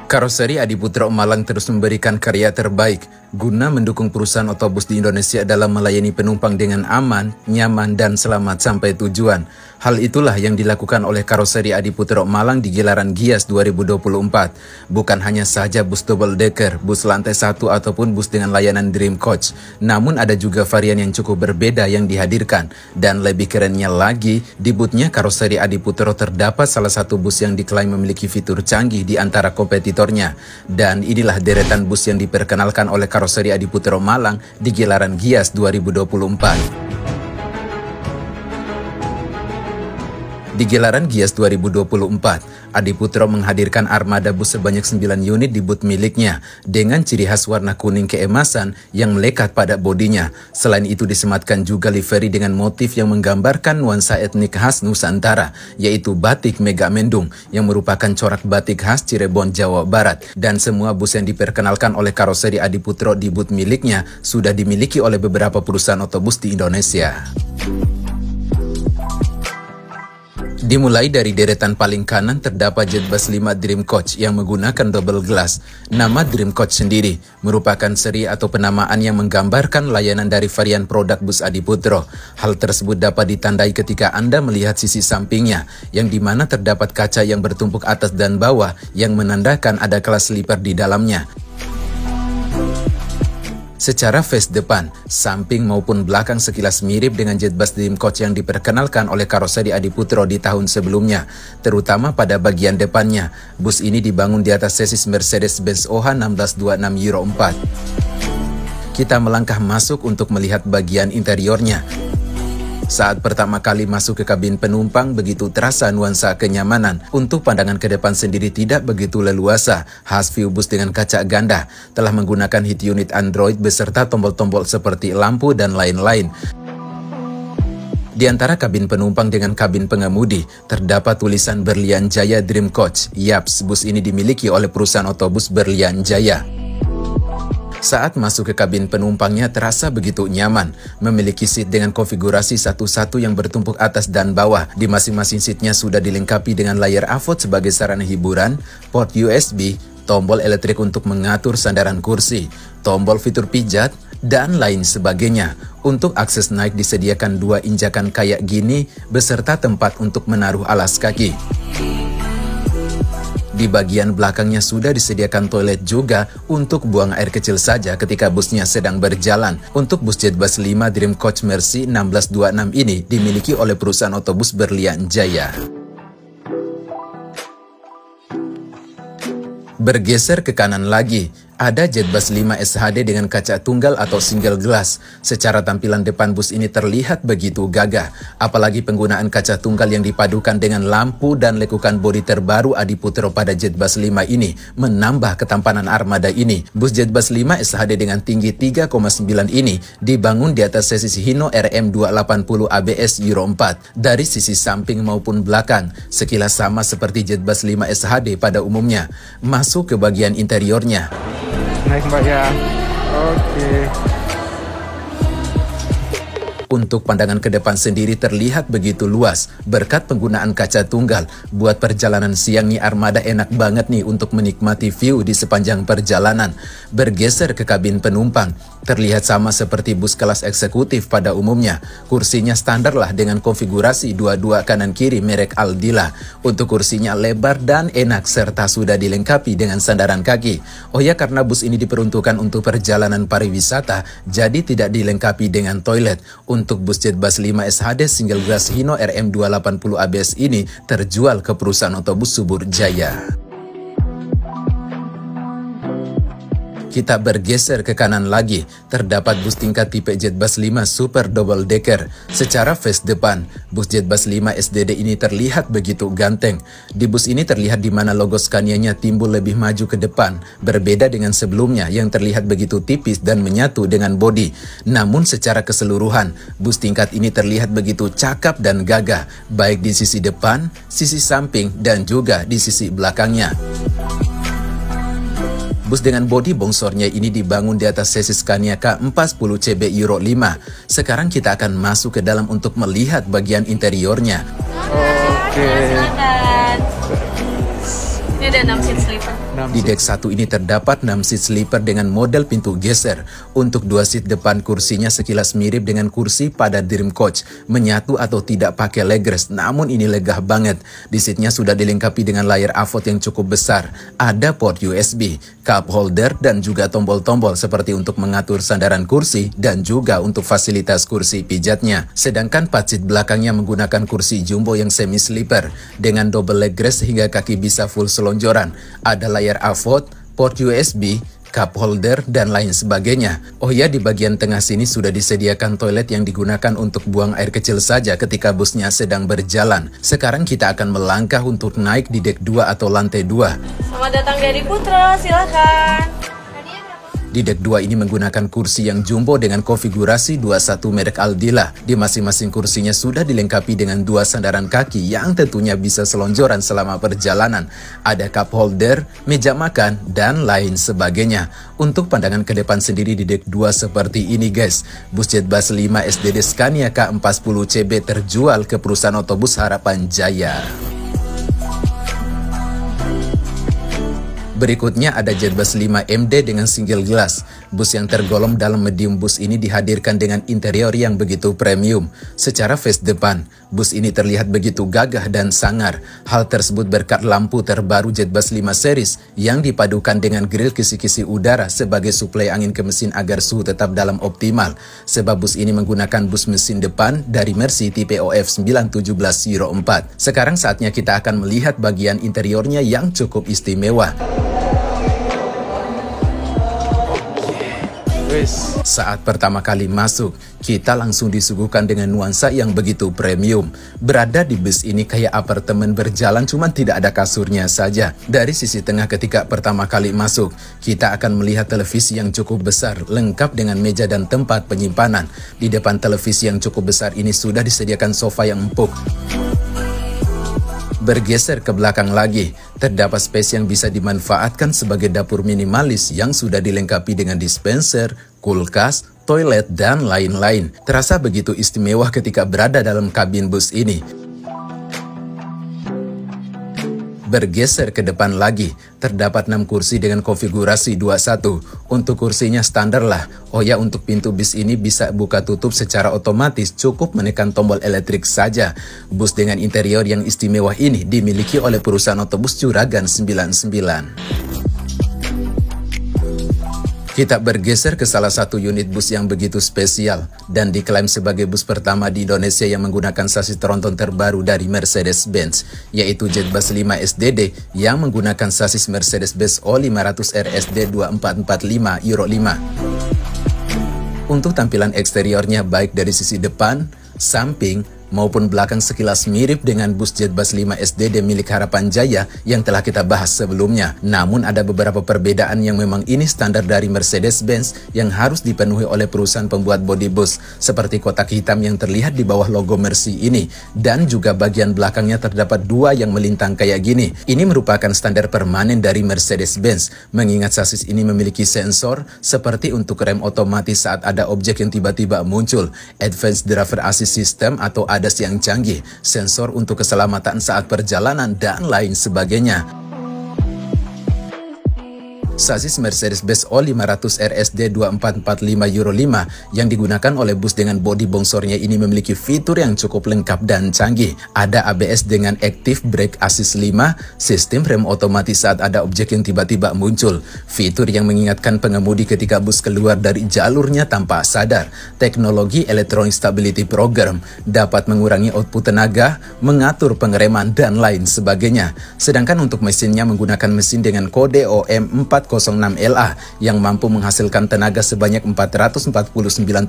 Karoseri Adiputro Malang terus memberikan karya terbaik guna mendukung perusahaan otobus di Indonesia dalam melayani penumpang dengan aman, nyaman, dan selamat sampai tujuan. Hal itulah yang dilakukan oleh Karoseri Adiputro Malang di gelaran Gias 2024. Bukan hanya saja bus double decker, bus lantai 1 ataupun bus dengan layanan Dream Coach. Namun ada juga varian yang cukup berbeda yang dihadirkan. Dan lebih kerennya lagi, di boothnya Karoseri Adiputro terdapat salah satu bus yang diklaim memiliki fitur canggih di antara kompetitornya. Dan inilah deretan bus yang diperkenalkan oleh Karoseri Adiputro Malang di gelaran Gias 2024. Di gelaran Gias 2024, Adiputro menghadirkan armada bus sebanyak 9 unit di booth miliknya dengan ciri khas warna kuning keemasan yang melekat pada bodinya. Selain itu disematkan juga livery dengan motif yang menggambarkan nuansa etnik khas Nusantara, yaitu batik Megamendung yang merupakan corak batik khas Cirebon, Jawa Barat. Dan semua bus yang diperkenalkan oleh Karoseri Adiputro di booth miliknya sudah dimiliki oleh beberapa perusahaan otobus di Indonesia. Dimulai dari deretan paling kanan terdapat Jetbus 5 Dream Coach yang menggunakan double glass. Nama Dream Coach sendiri merupakan seri atau penamaan yang menggambarkan layanan dari varian produk bus Adiputro. Hal tersebut dapat ditandai ketika Anda melihat sisi sampingnya, yang dimana terdapat kaca yang bertumpuk atas dan bawah yang menandakan ada kelas sleeper di dalamnya. Secara face depan, samping maupun belakang sekilas mirip dengan Jetbus Dream Coach yang diperkenalkan oleh Karoseri Adiputro di tahun sebelumnya, terutama pada bagian depannya. Bus ini dibangun di atas sesis Mercedes-Benz OH 1626 Euro 4. Kita melangkah masuk untuk melihat bagian interiornya. Saat pertama kali masuk ke kabin penumpang, begitu terasa nuansa kenyamanan. Untuk pandangan ke depan sendiri tidak begitu leluasa. Khas view bus dengan kaca ganda, telah menggunakan heat unit Android beserta tombol-tombol seperti lampu dan lain-lain. Di antara kabin penumpang dengan kabin pengemudi, terdapat tulisan Berlian Jaya Dream Coach. Yaps, bus ini dimiliki oleh perusahaan otobus Berlian Jaya. Saat masuk ke kabin penumpangnya terasa begitu nyaman, memiliki seat dengan konfigurasi satu-satu yang bertumpuk atas dan bawah. Di masing-masing seatnya sudah dilengkapi dengan layar AVOD sebagai sarana hiburan, port USB, tombol elektrik untuk mengatur sandaran kursi, tombol fitur pijat, dan lain sebagainya. Untuk akses naik disediakan 2 injakan kayak gini, beserta tempat untuk menaruh alas kaki. Di bagian belakangnya sudah disediakan toilet juga untuk buang air kecil saja ketika busnya sedang berjalan. Untuk bus Jetbus 5 Dream Coach Mercy 1626 ini dimiliki oleh perusahaan otobus Berlian Jaya. Bergeser ke kanan lagi, ada Jetbus 5 SHD dengan kaca tunggal atau single glass. Secara tampilan depan bus ini terlihat begitu gagah. Apalagi penggunaan kaca tunggal yang dipadukan dengan lampu dan lekukan bodi terbaru Adiputro pada Jetbus 5 ini menambah ketampanan armada ini. Bus Jetbus 5 SHD dengan tinggi 3,9 ini dibangun di atas sesis Hino RM280 ABS Euro 4. Dari sisi samping maupun belakang, sekilas sama seperti Jetbus 5 SHD pada umumnya. Masuk ke bagian interiornya. Naik Mbak ya. Oke. Untuk pandangan ke depan sendiri terlihat begitu luas. Berkat penggunaan kaca tunggal, buat perjalanan siang nih armada enak banget nih untuk menikmati view di sepanjang perjalanan. Bergeser ke kabin penumpang, terlihat sama seperti bus kelas eksekutif pada umumnya. Kursinya standar lah dengan konfigurasi 2-2 kanan kiri merek Aldila. Untuk kursinya lebar dan enak serta sudah dilengkapi dengan sandaran kaki. Oh ya, karena bus ini diperuntukkan untuk perjalanan pariwisata, jadi tidak dilengkapi dengan toilet. Untuk bus Jetbus 5 SHD single glass Hino RM280 ABS ini terjual ke perusahaan otobus Subur Jaya. Kita bergeser ke kanan lagi, terdapat bus tingkat tipe Jetbus 5 Super Double Decker. Secara face depan, bus Jetbus 5 SDD ini terlihat begitu ganteng. Di bus ini terlihat di mana logo Scania-nya timbul lebih maju ke depan, berbeda dengan sebelumnya yang terlihat begitu tipis dan menyatu dengan bodi. Namun secara keseluruhan, bus tingkat ini terlihat begitu cakap dan gagah, baik di sisi depan, sisi samping, dan juga di sisi belakangnya. Bus dengan bodi bongsornya ini dibangun di atas sesis Scania K410 CB Euro 5. Sekarang kita akan masuk ke dalam untuk melihat bagian interiornya. Oke. ada 6 seat sleeper. Di dek 1 ini terdapat 6 seat sleeper dengan model pintu geser. Untuk 2 seat depan kursinya sekilas mirip dengan kursi pada Dream Coach, menyatu atau tidak pakai legress, namun ini legah banget. Di seatnya sudah dilengkapi dengan layar AVOD yang cukup besar, ada port USB, cup holder, dan juga tombol-tombol seperti untuk mengatur sandaran kursi dan juga untuk fasilitas kursi pijatnya. Sedangkan 4 seat belakangnya menggunakan kursi jumbo yang semi sleeper dengan double legress hingga kaki bisa full selonjoran. Ada layar AVOD, port USB, cup holder, dan lain sebagainya. Oh ya, di bagian tengah sini sudah disediakan toilet yang digunakan untuk buang air kecil saja ketika busnya sedang berjalan. Sekarang kita akan melangkah untuk naik di dek 2 atau lantai 2. Selamat datang di Adiputro, silakan. Di dek 2 ini menggunakan kursi yang jumbo dengan konfigurasi 21 merek Aldila. Di masing-masing kursinya sudah dilengkapi dengan 2 sandaran kaki yang tentunya bisa selonjoran selama perjalanan. Ada cup holder, meja makan, dan lain sebagainya. Untuk pandangan ke depan sendiri di dek 2 seperti ini guys. Bus Jetbus 5 SDD Scania K40CB terjual ke perusahaan otobus Harapan Jaya. Berikutnya ada Jetbus 5 MD dengan single glass. Bus yang tergolong dalam medium bus ini dihadirkan dengan interior yang begitu premium. Secara face depan, bus ini terlihat begitu gagah dan sangar. Hal tersebut berkat lampu terbaru Jetbus 5 series yang dipadukan dengan grill kisi-kisi udara sebagai suplai angin ke mesin agar suhu tetap dalam optimal. Sebab bus ini menggunakan bus mesin depan dari Mercy tipe OF 91704. Sekarang saatnya kita akan melihat bagian interiornya yang cukup istimewa. Saat pertama kali masuk, kita langsung disuguhkan dengan nuansa yang begitu premium. Berada di bus ini kayak apartemen berjalan, cuman tidak ada kasurnya saja. Dari sisi tengah ketika pertama kali masuk, kita akan melihat televisi yang cukup besar, lengkap dengan meja dan tempat penyimpanan. Di depan televisi yang cukup besar ini sudah disediakan sofa yang empuk. Bergeser ke belakang lagi, terdapat space yang bisa dimanfaatkan sebagai dapur minimalis yang sudah dilengkapi dengan dispenser, kulkas, toilet, dan lain-lain. Terasa begitu istimewa ketika berada dalam kabin bus ini. Bergeser ke depan lagi, terdapat 6 kursi dengan konfigurasi 21. Untuk kursinya standar lah. Oh ya, untuk pintu bis ini bisa buka tutup secara otomatis, cukup menekan tombol elektrik saja. Bus dengan interior yang istimewa ini dimiliki oleh perusahaan otobus Juragan 99. Kita bergeser ke salah satu unit bus yang begitu spesial dan diklaim sebagai bus pertama di Indonesia yang menggunakan sasis tronton terbaru dari Mercedes-Benz, yaitu Jetbus 5 SDD yang menggunakan sasis Mercedes-Benz O500 RSD 2445 Euro 5. Untuk tampilan eksteriornya baik dari sisi depan, samping, maupun belakang sekilas mirip dengan bus Jetbus 5 SDD milik Harapan Jaya yang telah kita bahas sebelumnya. Namun ada beberapa perbedaan yang memang ini standar dari Mercedes-Benz yang harus dipenuhi oleh perusahaan pembuat bodi bus, seperti kotak hitam yang terlihat di bawah logo Mercy ini, dan juga bagian belakangnya terdapat 2 yang melintang kayak gini. Ini merupakan standar permanen dari Mercedes-Benz, mengingat sasis ini memiliki sensor seperti untuk rem otomatis saat ada objek yang tiba-tiba muncul, Advanced Driver Assist System atau ADAS yang canggih, sensor untuk keselamatan saat perjalanan, dan lain sebagainya. Sasis Mercedes-Benz O500 RSD 2445 Euro 5 yang digunakan oleh bus dengan bodi bongsornya ini memiliki fitur yang cukup lengkap dan canggih. Ada ABS dengan Active Brake Assist 5, sistem rem otomatis saat ada objek yang tiba-tiba muncul, fitur yang mengingatkan pengemudi ketika bus keluar dari jalurnya tanpa sadar, teknologi Electronic Stability Program, dapat mengurangi output tenaga, mengatur pengereman, dan lain sebagainya. Sedangkan untuk mesinnya menggunakan mesin dengan kode OM 406LA yang mampu menghasilkan tenaga sebanyak 449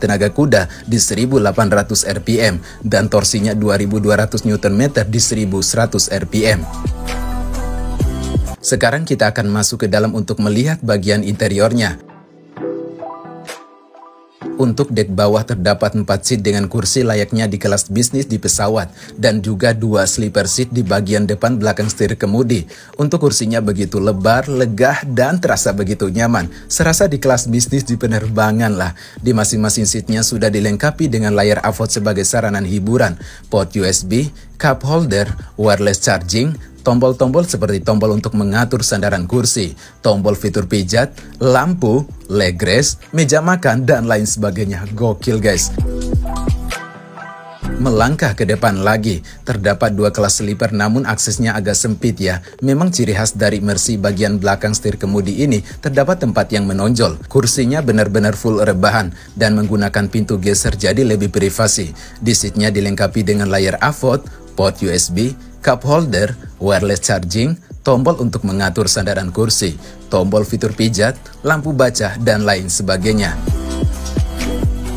tenaga kuda di 1800 rpm dan torsinya 2200 Nm di 1100 rpm. Sekarang kita akan masuk ke dalam untuk melihat bagian interiornya. Untuk dek bawah terdapat 4 seat dengan kursi layaknya di kelas bisnis di pesawat dan juga 2 sleeper seat di bagian depan belakang setir kemudi. Untuk kursinya begitu lebar, legah, dan terasa begitu nyaman. Serasa di kelas bisnis di penerbangan lah. Di masing-masing seatnya sudah dilengkapi dengan layar AVOD sebagai saranan hiburan, port USB, cup holder, wireless charging, Tombol-tombol seperti tombol untuk mengatur sandaran kursi, tombol fitur pijat, lampu, leg rest, meja makan, dan lain sebagainya. Gokil guys. Melangkah ke depan lagi, terdapat 2 kelas sleeper namun aksesnya agak sempit ya. Memang ciri khas dari Mercy bagian belakang setir kemudi ini terdapat tempat yang menonjol. Kursinya benar-benar full rebahan dan menggunakan pintu geser jadi lebih privasi. Di seatnya dilengkapi dengan layar AVOD, port USB, cup holder, wireless charging, tombol untuk mengatur sandaran kursi, tombol fitur pijat, lampu baca, dan lain sebagainya.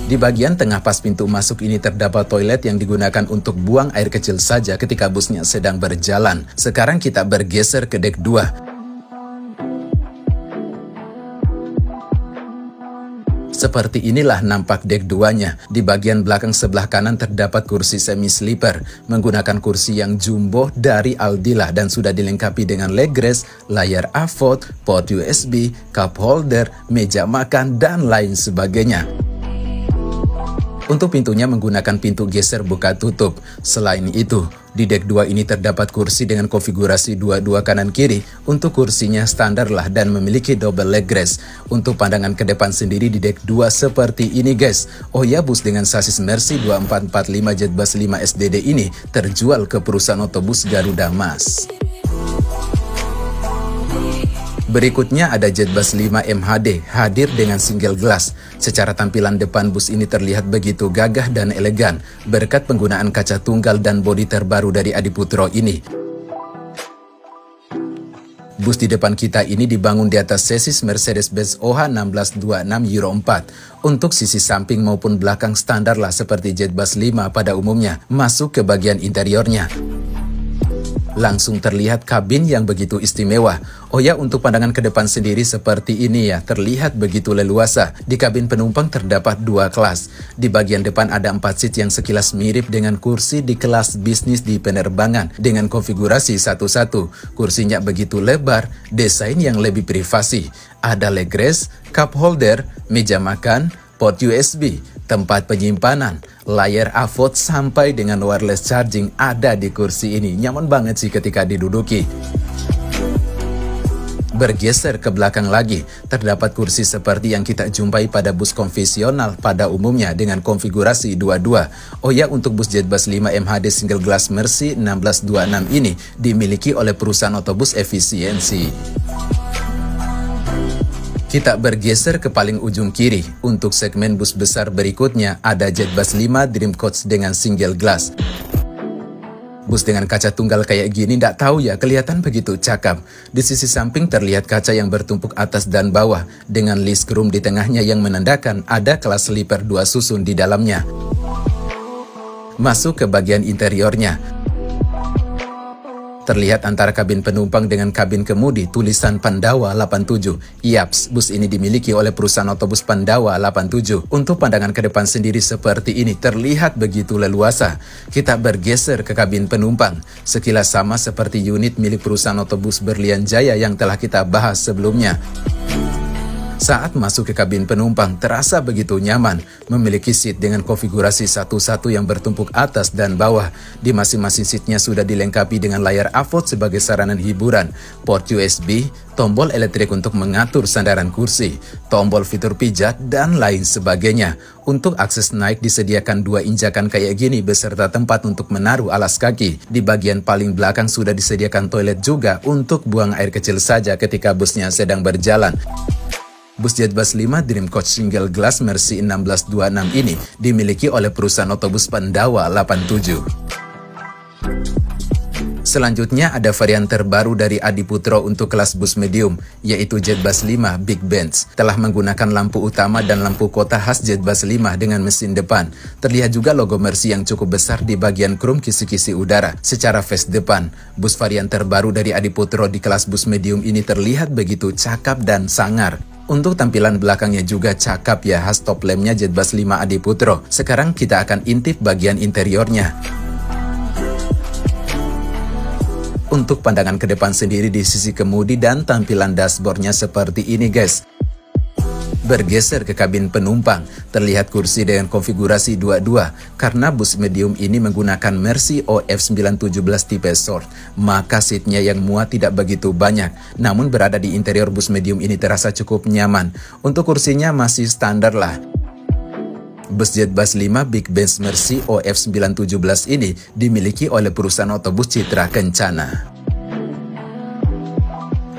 Di bagian tengah pas pintu masuk ini terdapat toilet yang digunakan untuk buang air kecil saja ketika busnya sedang berjalan. Sekarang kita bergeser ke dek 2. Seperti inilah nampak dek 2-nya. Di bagian belakang sebelah kanan terdapat kursi semi sleeper menggunakan kursi yang jumbo dari Aldila dan sudah dilengkapi dengan leg rest, layar AVOD, port USB, cup holder, meja makan, dan lain sebagainya. Untuk pintunya menggunakan pintu geser buka tutup. Selain itu, di dek 2 ini terdapat kursi dengan konfigurasi 2-2 kanan kiri. Untuk kursinya standar lah dan memiliki double leg rest. Untuk pandangan ke depan sendiri di dek 2 seperti ini guys. Oh ya, bus dengan sasis Mercy 2445 Jetbus 5 SDD ini terjual ke perusahaan otobus Garuda Mas. Berikutnya ada Jetbus 5 MHD hadir dengan single glass. Secara tampilan depan bus ini terlihat begitu gagah dan elegan berkat penggunaan kaca tunggal dan bodi terbaru dari Adiputro ini. Bus di depan kita ini dibangun di atas chassis Mercedes-Benz OH1626 Euro 4. Untuk sisi samping maupun belakang standar lah seperti Jetbus 5 pada umumnya. Masuk ke bagian interiornya. Langsung terlihat kabin yang begitu istimewa. Oh ya, untuk pandangan ke depan sendiri seperti ini ya, terlihat begitu leluasa. Di kabin penumpang terdapat 2 kelas. Di bagian depan ada 4 seat yang sekilas mirip dengan kursi di kelas bisnis di penerbangan dengan konfigurasi 1-1. Kursinya begitu lebar, desain yang lebih privasi. Ada leg rest, cup holder, meja makan, port USB, tempat penyimpanan, layar AVOD sampai dengan wireless charging ada di kursi ini. Nyaman banget sih ketika diduduki. Bergeser ke belakang lagi, terdapat kursi seperti yang kita jumpai pada bus konvensional pada umumnya dengan konfigurasi 2-2. Oh ya, untuk bus Jetbus 5 MHD single glass Mercy 1626 ini dimiliki oleh perusahaan otobus efisiensi. Kita bergeser ke paling ujung kiri. Untuk segmen bus besar berikutnya ada Jetbus 5 Dream Coach dengan single glass. Bus dengan kaca tunggal kayak gini ndak tahu ya, kelihatan begitu cakep. Di sisi samping terlihat kaca yang bertumpuk atas dan bawah dengan list room di tengahnya yang menandakan ada kelas sleeper 2 susun di dalamnya. Masuk ke bagian interiornya. Terlihat antara kabin penumpang dengan kabin kemudi tulisan Pandawa 87. Yaps, bus ini dimiliki oleh perusahaan otobus Pandawa 87. Untuk pandangan ke depan sendiri seperti ini terlihat begitu leluasa. Kita bergeser ke kabin penumpang. Sekilas sama seperti unit milik perusahaan otobus Berlian Jaya yang telah kita bahas sebelumnya. Saat masuk ke kabin penumpang, terasa begitu nyaman, memiliki seat dengan konfigurasi 1-1 yang bertumpuk atas dan bawah. Di masing-masing seatnya sudah dilengkapi dengan layar AVOD sebagai sarana hiburan, port USB, tombol elektrik untuk mengatur sandaran kursi, tombol fitur pijat, dan lain sebagainya. Untuk akses naik disediakan 2 injakan kayak gini beserta tempat untuk menaruh alas kaki. Di bagian paling belakang sudah disediakan toilet juga untuk buang air kecil saja ketika busnya sedang berjalan. Bus Jetbus 5 Dream Coach Single Glass Mercy 1626 ini dimiliki oleh perusahaan otobus Pandawa 87. Selanjutnya ada varian terbaru dari Adiputro untuk kelas bus medium, yaitu Jetbus 5 Big Benz. Telah menggunakan lampu utama dan lampu kota khas Jetbus 5 dengan mesin depan. Terlihat juga logo Mercy yang cukup besar di bagian krum kisi-kisi udara. Secara face depan, bus varian terbaru dari Adiputro di kelas bus medium ini terlihat begitu cakep dan sangar. Untuk tampilan belakangnya juga cakep ya, khas top lampnya Jetbus 5 Adiputro. Sekarang kita akan intip bagian interiornya. Untuk pandangan ke depan sendiri di sisi kemudi dan tampilan dashboardnya seperti ini guys. Bergeser ke kabin penumpang, terlihat kursi dengan konfigurasi 2-2 karena bus medium ini menggunakan Mercy OF917 tipe Short, maka seatnya yang muat tidak begitu banyak. Namun berada di interior bus medium ini terasa cukup nyaman. Untuk kursinya masih standar lah. Bus Jetbus 5 Big Benz Mercy OF917 ini dimiliki oleh perusahaan otobus Citra Kencana.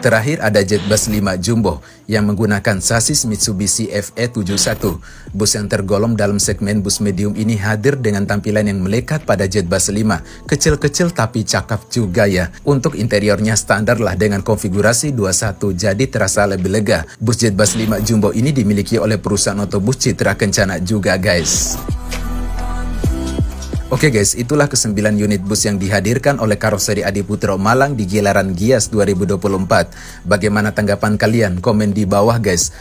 Terakhir ada Jetbus 5 Jumbo yang menggunakan sasis Mitsubishi FE71. Bus yang tergolong dalam segmen bus medium ini hadir dengan tampilan yang melekat pada Jetbus 5. Kecil-kecil tapi cakep juga ya. Untuk interiornya standar lah dengan konfigurasi 21, jadi terasa lebih lega. Bus Jetbus 5 Jumbo ini dimiliki oleh perusahaan otobus Citra Kencana juga guys. Oke guys, itulah ke-9 unit bus yang dihadirkan oleh Karoseri Adiputro Malang di gelaran Gias 2024. Bagaimana tanggapan kalian? Komen di bawah guys.